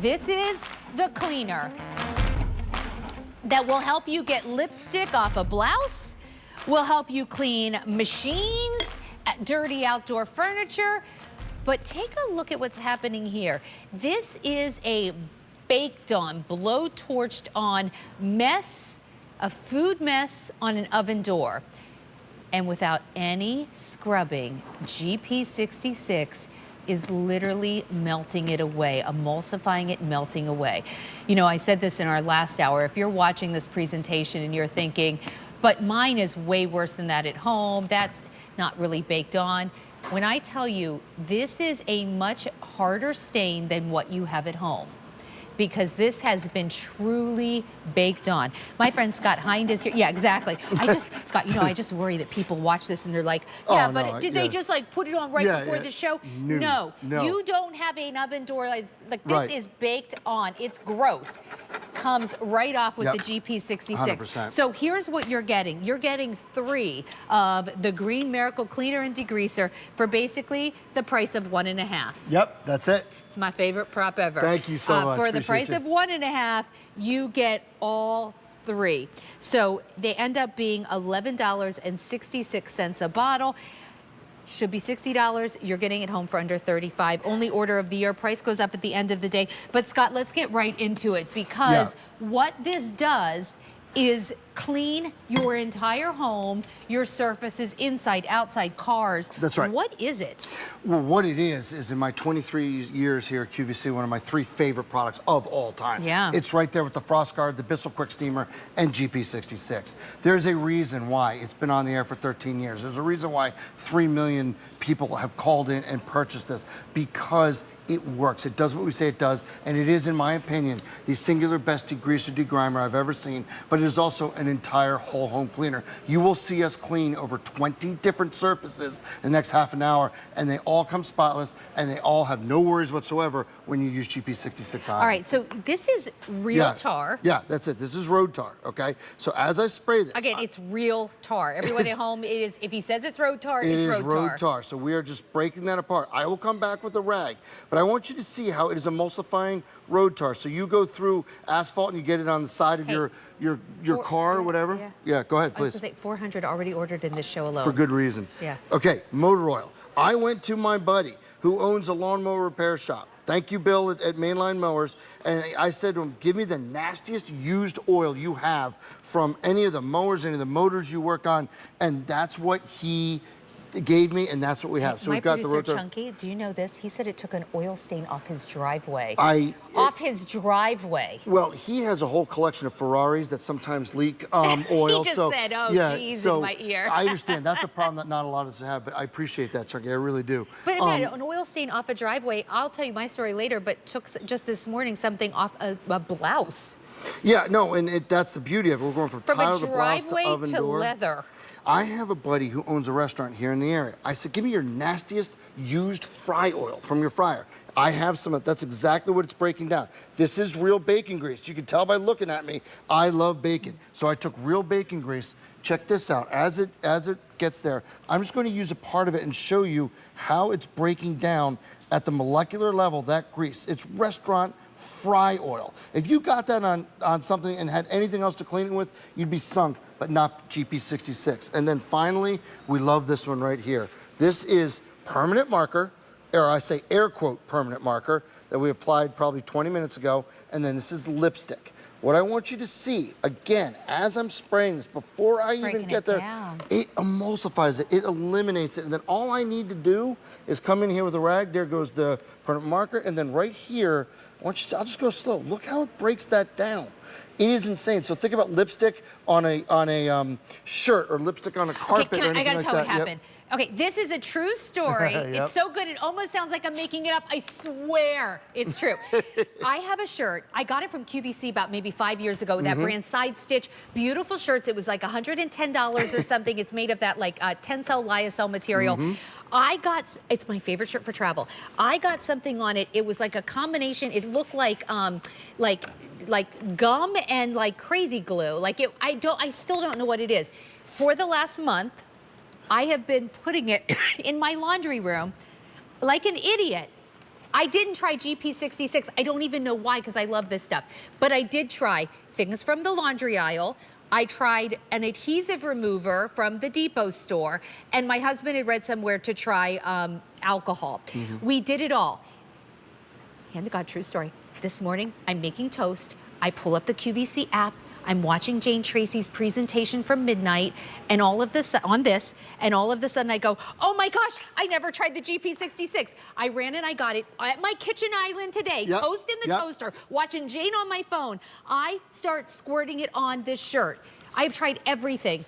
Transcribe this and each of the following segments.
This is the cleaner that will help you get lipstick off a blouse, will help you clean machines, dirty outdoor furniture. But take a look at what's happening here. This is a baked on, blow-torched on mess, a food mess on an oven door. And without any scrubbing, GP66 is literally melting it away, emulsifying it, melting away. You know, I said this in our last hour. If you're watching this presentation and you're thinking, but mine is way worse than that at home, that's not really baked on. When I tell you, this is a much harder stain than what you have at home, because this has been truly baked on. My friend Scott Hind is here. Yeah, exactly. Scott, you know, I just worry that people watch this and they're like, yeah, but did they just like put it on right before the show? No. You don't have an oven door like this is baked on. It's gross. Comes right off with the GP66. 100%. So here's what you're getting. You're getting 3 of the Green Miracle Cleaner and Degreaser for basically the price of 1.5. Yep, that's it. It's my favorite prop ever. Thank you so much. For the price of 1.5, you get all 3. So they end up being $11.66 a bottle. Should be $60. You're getting it home for under $35. Only order of the year. Price goes up at the end of the day. But Scott, let's get right into it, because what this does is clean your entire home, your surfaces, inside, outside, cars. That's right. What is it? Well, what it is in my 23 years here at QVC, one of my 3 favorite products of all time. Yeah. It's right there with the Frost Guard, the Bissell Quick Steamer, and GP66. There's a reason why it's been on the air for 13 years. There's a reason why 3 million people have called in and purchased this, because it works. It does what we say it does, and it is, in my opinion, the singular best degreaser degrimer I've ever seen, but it is also an entire whole home cleaner. You will see us clean over 20 different surfaces in the next half an hour, and they all come spotless, and they all have no worries whatsoever when you use GP66 on. All right, so this is real tar. Yeah, that's it. This is road tar, okay? So as I spray this... Again, it's real tar. Everyone at home, it is, if he says it's road tar, it's road tar. It is road tar, so we are just breaking that apart. I will come back with a rag, but I want you to see how it is emulsifying road tar. So you go through asphalt and you get it on the side of your car or whatever. Yeah, go ahead, please. I was gonna say 400 already ordered in this show alone. For good reason. Yeah. Okay, motor oil. I went to my buddy who owns a lawnmower repair shop. Thank you, Bill, at Mainline Mowers. And I said to him, give me the nastiest used oil you have from any of the mowers, any of the motors you work on. And that's what he gave me, and that's what we have. So we've got the rotor. Chunky, do you know this? He said it took an oil stain off his driveway. Off his driveway. Well, he has a whole collection of Ferraris that sometimes leak oil. He just said, oh, geez, in my ear. I understand. That's a problem that not a lot of us have, but I appreciate that, Chunky. I really do. But an oil stain off a driveway, I'll tell you my story later, but took just this morning something off a blouse. Yeah, no, and that's the beauty of it. We're going from tile to blouse to oven to door. leather. I have a buddy who owns a restaurant here in the area. I said, give me your nastiest used fry oil from your fryer. I have some, that's exactly what it's breaking down. This is real bacon grease. You can tell by looking at me, I love bacon. So I took real bacon grease. Check this out. As it gets there, I'm just going to use a part of it and show you how it's breaking down at the molecular level, that grease. It's restaurant fry oil. If you got that on something and had anything else to clean it with, you'd be sunk, but not GP66. And then finally, we love this one right here. This is permanent marker, or I say air quote permanent marker, that we applied probably 20 minutes ago. And then this is lipstick. What I want you to see, again, as I'm spraying this, before I even get there, it emulsifies it, it eliminates it. And then all I need to do is come in here with a rag. There goes the permanent marker. And then right here, I'll just go slow. Look how it breaks that down. It is insane. So think about lipstick on a shirt, or lipstick on a carpet, or anything like that. I gotta tell what happened. Okay, this is a true story. It's so good, it almost sounds like I'm making it up. I swear it's true. I have a shirt. I got it from QVC about maybe 5 years ago, that brand Side Stitch. Beautiful shirts. It was like $110 or something. It's made of that like Tencel lyocell material. I got, it's my favorite shirt for travel. I got something on it. It was like a combination. It looked like gum and like crazy glue. Like it, I still don't know what it is. For the last month, I have been putting it in my laundry room like an idiot. I didn't try GP66. I don't even know why, because I love this stuff. But I did try things from the laundry aisle. I tried an adhesive remover from the Depot store, and my husband had read somewhere to try alcohol. We did it all. Hand to God, true story. This morning, I'm making toast. I pull up the QVC app. I'm watching Jane Tracy's presentation from midnight, and all of this on this, and all of a sudden I go, oh my gosh, I never tried the GP66. I ran and I got it at my kitchen island today, toast in the toaster, watching Jane on my phone. I start squirting it on this shirt. I've tried everything.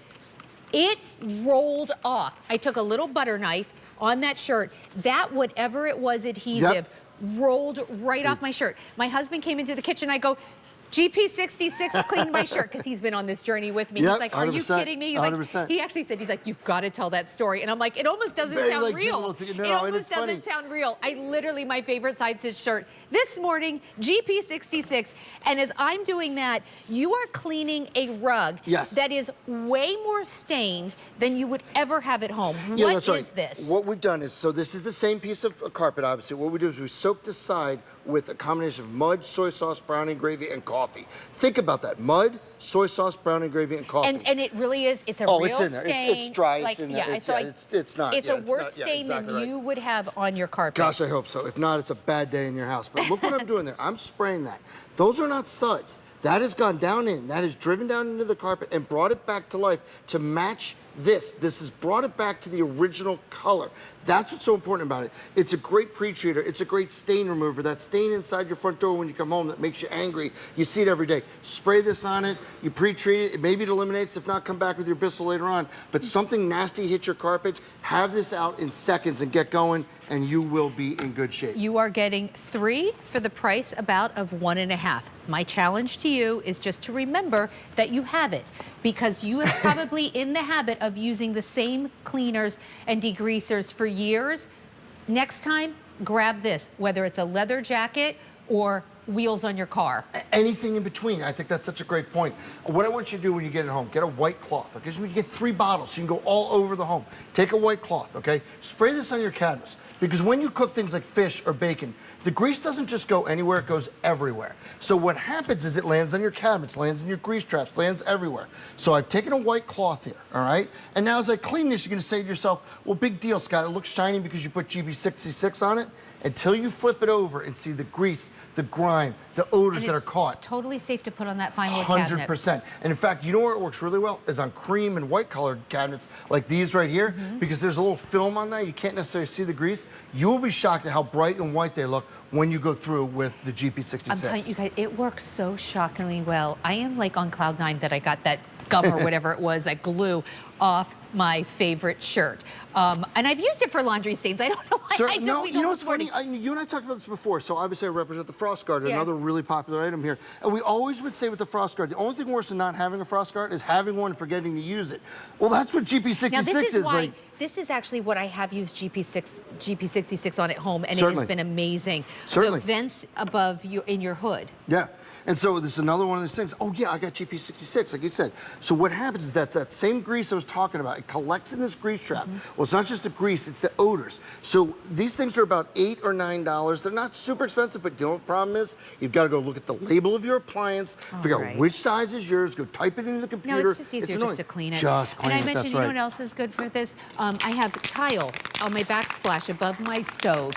It rolled off. I took a little butter knife on that shirt. That, whatever it was, adhesive, rolled right off my shirt. My husband came into the kitchen. I go, GP66 cleaned my shirt, because he's been on this journey with me. He's like, are you kidding me? He's 100%. Like, he actually said, he's like, you've got to tell that story. And I'm like, it almost doesn't sound real. It almost doesn't sound real. I literally, my favorite size is shirt. This morning, GP66, and as I'm doing that, you are cleaning a rug that is way more stained than you would ever have at home. What is this? What we've done is, so this is the same piece of carpet, obviously. What we do is we soak this side with a combination of mud, soy sauce, browning gravy, and coffee. Think about that. Mud, soy sauce, browning gravy, and coffee. And it really is, it's a real it's in there. stain. It's dry, like, it's in there. It's not. It's a worse stain than you would have on your carpet. Gosh, I hope so. If not, it's a bad day in your house. But look what I'm doing there. I'm spraying that. Those are not suds. That has gone down in. That has driven down into the carpet and brought it back to life to match this. This has brought it back to the original color. That's what's so important about it. It's a great pre-treater. It's a great stain remover. That stain inside your front door when you come home that makes you angry, you see it every day. Spray this on it, you pre-treat it, maybe it eliminates, if not, come back with your Bissell later on. But something nasty hit your carpet, have this out in seconds and get going, and you will be in good shape. You are getting 3 for the price about of 1.5. My challenge to you is just to remember that you have it, because you are probably in the habit of using the same cleaners and degreasers for years. Next time, grab this, whether it's a leather jacket or wheels on your car. Anything in between. I think that's such a great point. What I want you to do when you get it home, get a white cloth, okay? So you get 3 bottles, so you can go all over the home. Take a white cloth, okay? Spray this on your cabinets, because when you cook things like fish or bacon, the grease doesn't just go anywhere, it goes everywhere. So what happens is it lands on your cabinets, lands in your grease traps, lands everywhere. So I've taken a white cloth here, all right? And now as I clean this, you're gonna say to yourself, well, big deal, Scott, it looks shiny because you put GP66 on it. Until you flip it over and see the grease, the grime, the odors that are caught. Totally safe to put on that fine wood cabinet. 100%. And in fact, you know where it works really well is on cream and white colored cabinets like these right here, because there's a little film on that. You can't necessarily see the grease. You will be shocked at how bright and white they look when you go through with the GP66. I'm telling you guys, it works so shockingly well. I am like on cloud 9 that I got that gum or whatever it was, that glue off my favorite shirt. And I've used it for laundry stains. I don't know why I don't. You know what's funny? You and I talked about this before. So obviously I represent the Frost Guard, another really popular item here. And we always would say with the Frost Guard, the only thing worse than not having a Frost Guard is having one and forgetting to use it. Well, that's what GP66 now, this is. Why, like. This is actually what I have used GP66 on at home, and Certainly. it has been amazing. Certainly. The vents above you in your hood. Yeah. And so this is another one of those things. Oh yeah, I got GP66, like you said. So what happens is that same grease I was talking about, it collects in this grease trap. Well, it's not just the grease, it's the odors. So these things are about $8 or $9. They're not super expensive, but you know what the problem is? You've got to go look at the label of your appliance, figure out which size is yours, go type it into the computer. No, it's just easier just to clean it. Just clean it, and I mentioned, that's you know what else is good for this? I have tile on my backsplash above my stove.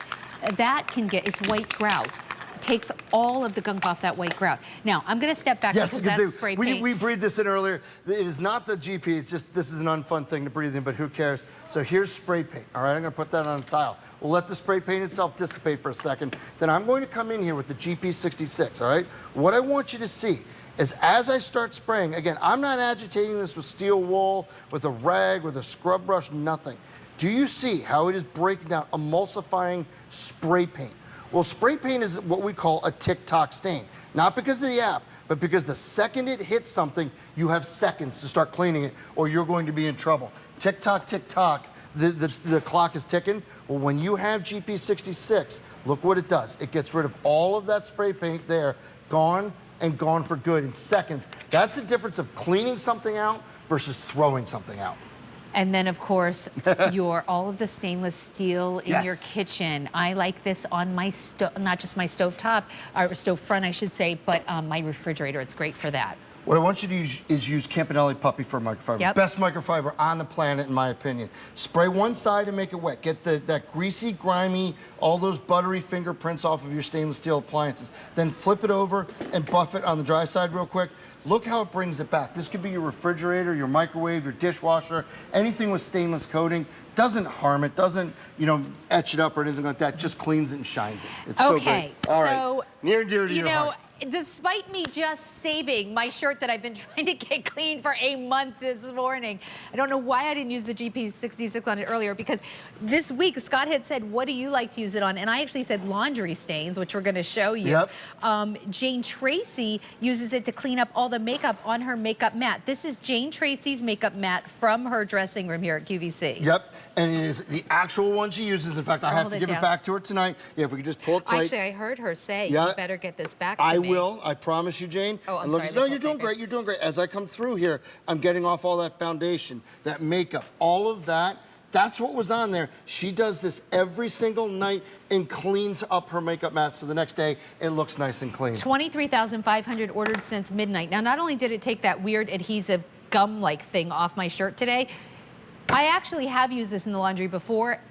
That can get, it's white grout. Takes all of the gunk off that white grout. Now, I'm gonna step back because that's spray paint. We breathed this in earlier. It is not the GP, it's just, this is an unfun thing to breathe in, but who cares? So here's spray paint, all right? I'm gonna put that on a tile. We'll let the spray paint itself dissipate for a second. Then I'm going to come in here with the GP66, all right? What I want you to see is as I start spraying, again, I'm not agitating this with steel wool, with a rag, with a scrub brush, nothing. Do you see how it is breaking down, emulsifying spray paint? Well, spray paint is what we call a tick-tock stain. Not because of the app, but because the second it hits something, you have seconds to start cleaning it or you're going to be in trouble. Tick-tock, tick-tock, the clock is ticking. Well, when you have GP66, look what it does. It gets rid of all of that spray paint there, gone and gone for good in seconds. That's the difference of cleaning something out versus throwing something out. And then, of course, all of the stainless steel in your kitchen. I like this on my stove, not just my stove top, or stove front, I should say, but my refrigerator. It's great for that. What I want you to use is use Campanelli Puppy for microfiber. Yep. Best microfiber on the planet, in my opinion. Spray one side and make it wet. Get that greasy, grimy, all those buttery fingerprints off of your stainless steel appliances. Then flip it over and buff it on the dry side real quick. Look how it brings it back. This could be your refrigerator, your microwave, your dishwasher, anything with stainless coating. Doesn't harm it, doesn't, etch it up or anything like that. Just cleans it and shines it. It's so great. All right. Near and dear to your heart. Despite me just saving my shirt that I've been trying to get clean for a month this morning, I don't know why I didn't use the GP66 on it earlier, because this week Scott had said, what do you like to use it on? And I actually said laundry stains, which we're going to show you. Yep. Jane Tracy uses it to clean up all the makeup on her makeup mat. This is Jane Tracy's makeup mat from her dressing room here at QVC. Yep, and it is the actual one she uses. In fact, I have to give it back to her tonight. Yeah, if we could just pull it tight. Actually, I heard her say, you better get this back to me. I will. I promise you, Jane. Oh, I'm sorry. No, you're doing great. You're doing great. As I come through here, I'm getting off all that foundation, that makeup, all of that. That's what was on there. She does this every single night and cleans up her makeup mat, so the next day it looks nice and clean. 23,500 ordered since midnight. Now, not only did it take that weird adhesive gum-like thing off my shirt today, I actually have used this in the laundry before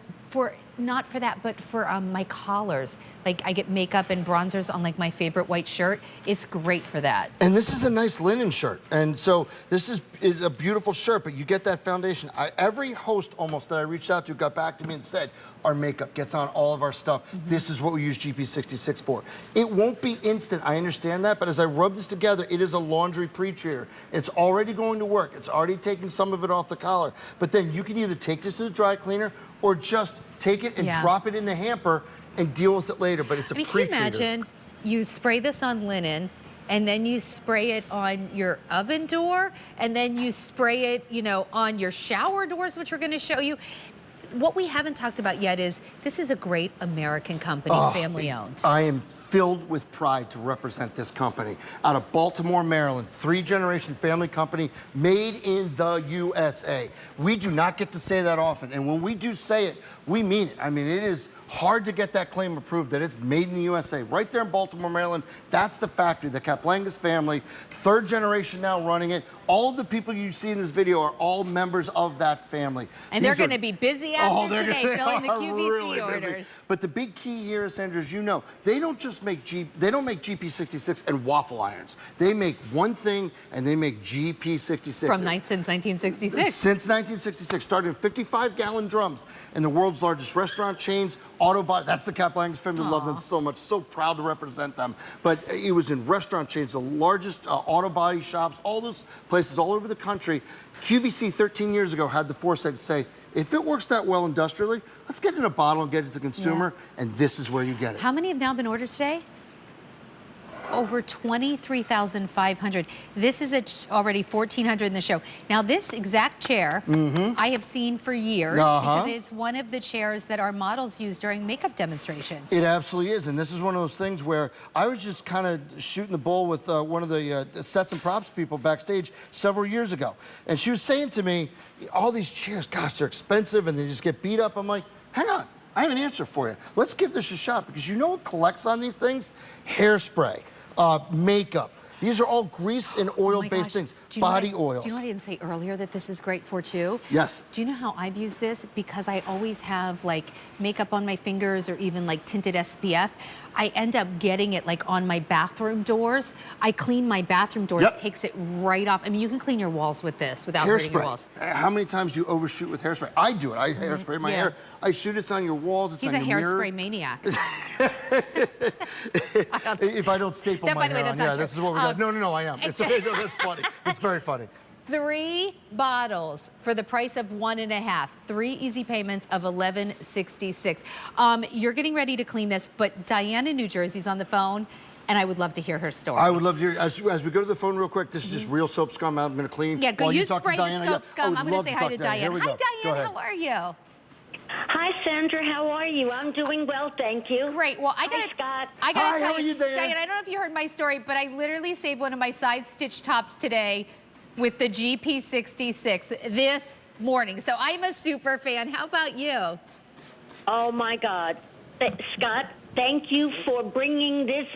not for that, but for my collars. Like, I get makeup and bronzers on, like, my favorite white shirt. It's great for that. And this is a nice linen shirt. And so this is a beautiful shirt, but you get that foundation. Every host almost that I reached out to got back to me and said, our makeup gets on all of our stuff. This is what we use GP66 for. It won't be instant, I understand that, but as I rub this together, it is a laundry pre-treater. It's already going to work. It's already taken some of it off the collar. But then you can either take this to the dry cleaner or just take it and drop it in the hamper and deal with it later, but it's a pre-treater. Can you imagine you spray this on linen, and then you spray it on your oven door, and then you spray it, on your shower doors, which we're gonna show you. What we haven't talked about yet is this is a great American company, family-owned. I am filled with pride to represent this company. Out of Baltimore, Maryland, 3-generation family company made in the USA. We do not get to say that often, and when we do say it, we mean it. I mean, it is hard to get that claim approved that it's made in the USA. Right there in Baltimore, Maryland, that's the factory, the Kaplangas family, 3rd generation now running it. All of the people you see in this video are all members of that family. And they're going to be busy after today filling the QVC really orders. Busy. But the big key here, Sandra, as you know, they don't just make GP66 and waffle irons. They make one thing, and they make GP66. Since 1966. Since 1966, starting with 55-gallon drums in the world's largest restaurant chains, auto body. That's the Kaplangas family. Love them so much. So proud to represent them. But it was in restaurant chains, the largest auto body shops, all those places all over the country. QVC 13 years ago had the foresight to say, if it works that well industrially, let's get it in a bottle and get it to the consumer, and this is where you get it. How many have now been ordered today? Over 23,500. This is already 1,400 in the show. Now, this exact chair I have seen for years because it's one of the chairs that our models use during makeup demonstrations. It absolutely is, and this is one of those things where I was just kind of shooting the bull with one of the sets and props people backstage several years ago, and she was saying to me, all these chairs, gosh, they're expensive and they just get beat up. I'm like, hang on, I have an answer for you. Let's give this a shot, because you know what collects on these things? Hairspray. Makeup. These are all grease and oil-based things. Body oils. Do you know what I didn't say earlier that this is great for too? Yes. Do you know how I've used this? Because I always have like makeup on my fingers or even like tinted SPF. I end up getting it like on my bathroom doors. I clean my bathroom doors, takes it right off. I mean, you can clean your walls with this without hurting your walls. How many times do you overshoot with hairspray? I do it. I hairspray my hair. I shoot it on your walls. It's He's on your mirror. He's a hairspray maniac. If I don't staple my hair on. Yeah, this is what we got. No, I am. It's okay. No, that's funny. It's very funny. 3 bottles for the price of 1.5. 3 easy payments of $11.66. You're getting ready to clean this, but Diana, New Jersey's on the phone, and I would love to hear her story. I would love to hear, as we go to the phone real quick, this is just real soap scum I'm going to clean. Yeah, go. You spray the soap scum. I'm going to say hi to Diane. Hi, Diane. How are you? Hi, Sandra. How are you? I'm doing well, thank you. Great. Well, I gotta tell you, Diane, I don't know if you heard my story, but I literally saved one of my side stitch tops today with the GP66. This morning. So I'm a super fan. How about you? Oh, my God. Scott, thank you for bringing this